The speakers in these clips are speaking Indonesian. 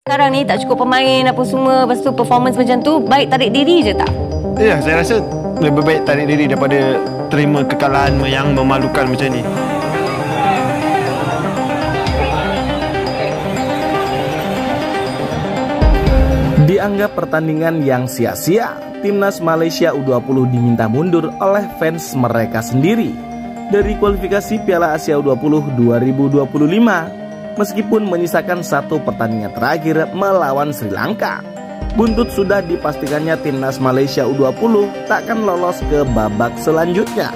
Sekarang ni tak cukup pemain apa semua, lepas tu performance macam tu, baik tarik diri je tak? Ya, saya rasa lebih baik tarik diri daripada terima kekalahan yang memalukan macam ni. Dianggap pertandingan yang sia-sia, Timnas Malaysia U20 diminta mundur oleh fans mereka sendiri dari kualifikasi Piala Asia U20 2025 meskipun menyisakan satu pertandingan terakhir melawan Sri Lanka. Buntut sudah dipastikannya Timnas Malaysia U20 takkan lolos ke babak selanjutnya.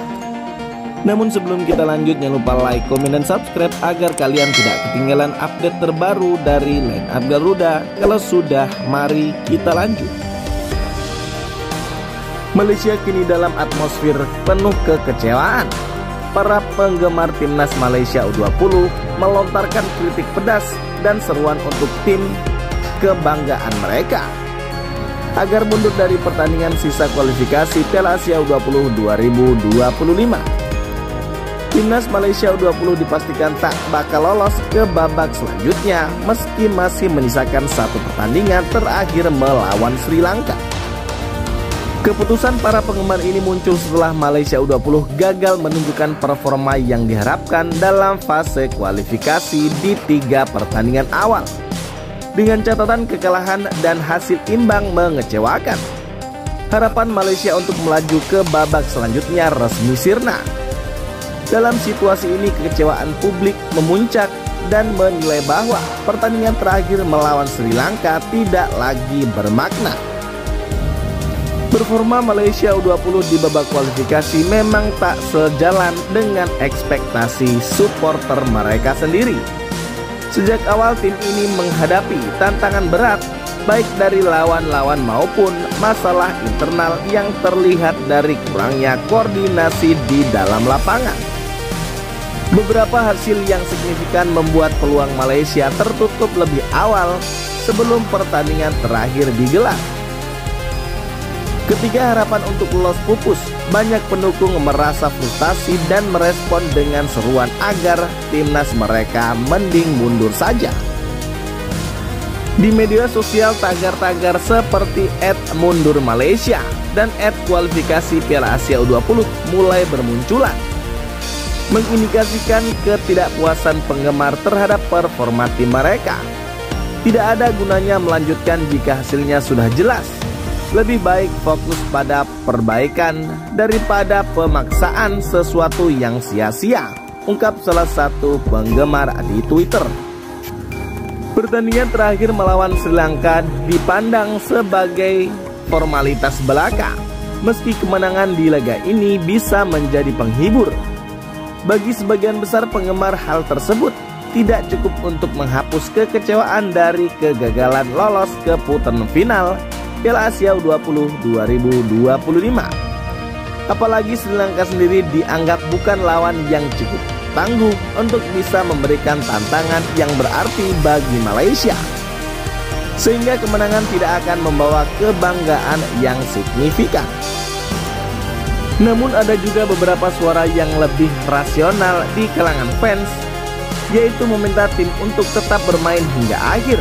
Namun sebelum kita lanjut, jangan lupa like, komen, dan subscribe agar kalian tidak ketinggalan update terbaru dari Line Up Garuda. Kalau sudah, mari kita lanjut. Malaysia kini dalam atmosfer penuh kekecewaan. Para penggemar Timnas Malaysia U20 melontarkan kritik pedas dan seruan untuk tim kebanggaan mereka agar mundur dari pertandingan sisa kualifikasi Piala Asia U20 2025. Timnas Malaysia U20 dipastikan tak bakal lolos ke babak selanjutnya meski masih menyisakan satu pertandingan terakhir melawan Sri Lanka. Keputusan para penggemar ini muncul setelah Malaysia U20 gagal menunjukkan performa yang diharapkan dalam fase kualifikasi di 3 pertandingan awal, dengan catatan kekalahan dan hasil imbang mengecewakan. Harapan Malaysia untuk melaju ke babak selanjutnya resmi sirna. Dalam situasi ini, kekecewaan publik memuncak dan menilai bahwa pertandingan terakhir melawan Sri Lanka tidak lagi bermakna. Performa Malaysia U20 di babak kualifikasi memang tak sejalan dengan ekspektasi supporter mereka sendiri. Sejak awal tim ini menghadapi tantangan berat baik dari lawan-lawan maupun masalah internal yang terlihat dari kurangnya koordinasi di dalam lapangan. Beberapa hasil yang signifikan membuat peluang Malaysia tertutup lebih awal sebelum pertandingan terakhir digelar. Ketika harapan untuk lolos pupus, banyak pendukung merasa frustasi dan merespon dengan seruan agar timnas mereka mending mundur saja. Di media sosial, tagar-tagar seperti @mundurmalaysia dan @kualifikasi Piala Asia U20 mulai bermunculan, mengindikasikan ketidakpuasan penggemar terhadap performa tim mereka. Tidak ada gunanya melanjutkan jika hasilnya sudah jelas. Lebih baik fokus pada perbaikan daripada pemaksaan sesuatu yang sia-sia, ungkap salah satu penggemar di Twitter. Pertandingan terakhir melawan Sri Lanka dipandang sebagai formalitas belaka, meski kemenangan di laga ini bisa menjadi penghibur. Bagi sebagian besar penggemar, hal tersebut tidak cukup untuk menghapus kekecewaan dari kegagalan lolos ke putaran final Piala Asia U20 2025. Apalagi Sri Lanka sendiri dianggap bukan lawan yang cukup tangguh untuk bisa memberikan tantangan yang berarti bagi Malaysia, sehingga kemenangan tidak akan membawa kebanggaan yang signifikan. Namun ada juga beberapa suara yang lebih rasional di kalangan fans, yaitu meminta tim untuk tetap bermain hingga akhir.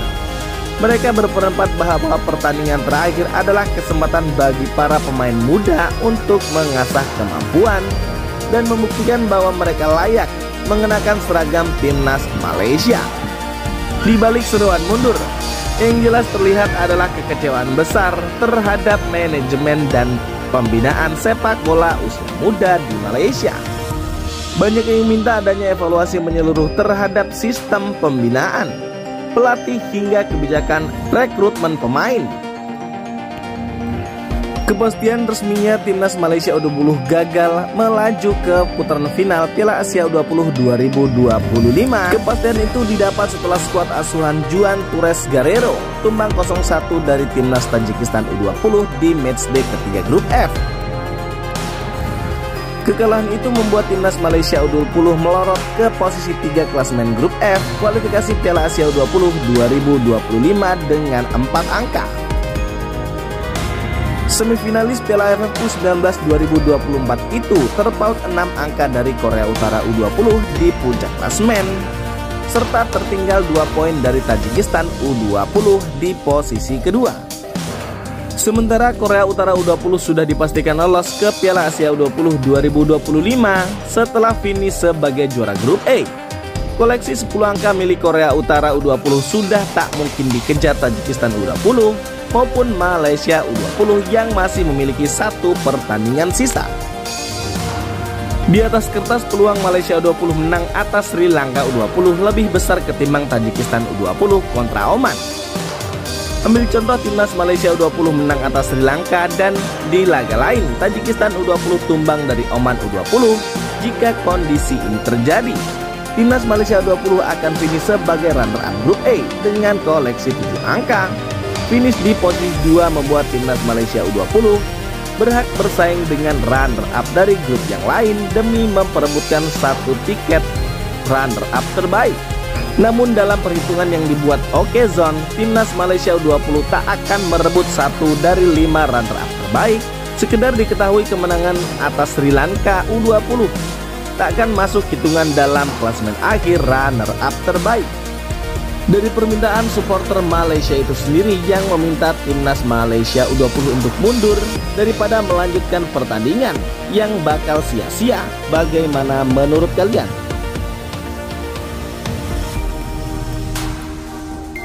Mereka berpendapat bahwa pertandingan terakhir adalah kesempatan bagi para pemain muda untuk mengasah kemampuan dan membuktikan bahwa mereka layak mengenakan seragam timnas Malaysia. Di balik seruan mundur, yang jelas terlihat adalah kekecewaan besar terhadap manajemen dan pembinaan sepak bola usia muda di Malaysia. Banyak yang minta adanya evaluasi menyeluruh terhadap sistem pembinaan, pelatih hingga kebijakan rekrutmen pemain. Kepastian resminya Timnas Malaysia U20 gagal melaju ke putaran final Piala Asia U20 2025. Kepastian itu didapat setelah skuad asuhan Juan Torres Guerrero tumbang 0-1 dari Timnas Tajikistan U20 di matchday ketiga grup F. Kekalahan itu membuat Timnas Malaysia U20 melorot ke posisi 3 klasemen grup F kualifikasi Piala Asia U20 2025 dengan 4 angka. Semifinalis Piala AFF U19 2024 itu terpaut 6 angka dari Korea Utara U20 di puncak klasemen. serta tertinggal 2 poin dari Tajikistan U20 di posisi kedua. Sementara Korea Utara U20 sudah dipastikan lolos ke Piala Asia U20 2025 setelah finish sebagai juara grup A. Koleksi 10 angka milik Korea Utara U20 sudah tak mungkin dikejar Tajikistan U20 maupun Malaysia U20 yang masih memiliki 1 pertandingan sisa. Di atas kertas peluang Malaysia U20 menang atas Sri Lanka U20 lebih besar ketimbang Tajikistan U20 kontra Oman. Ambil contoh timnas Malaysia U20 menang atas Sri Lanka dan di laga lain Tajikistan U20 tumbang dari Oman U20. Jika kondisi ini terjadi, timnas Malaysia U20 akan finish sebagai runner-up grup A dengan koleksi 7 angka. Finish di posisi 2 membuat timnas Malaysia U20 berhak bersaing dengan runner-up dari grup yang lain demi memperebutkan 1 tiket runner-up terbaik. Namun dalam perhitungan yang dibuat Okezone, timnas Malaysia U20 tak akan merebut 1 dari 5 runner-up terbaik. Sekedar diketahui kemenangan atas Sri Lanka U20 tak akan masuk hitungan dalam klasemen akhir runner-up terbaik. Dari permintaan supporter Malaysia itu sendiri yang meminta timnas Malaysia U20 untuk mundur daripada melanjutkan pertandingan yang bakal sia-sia. Bagaimana menurut kalian?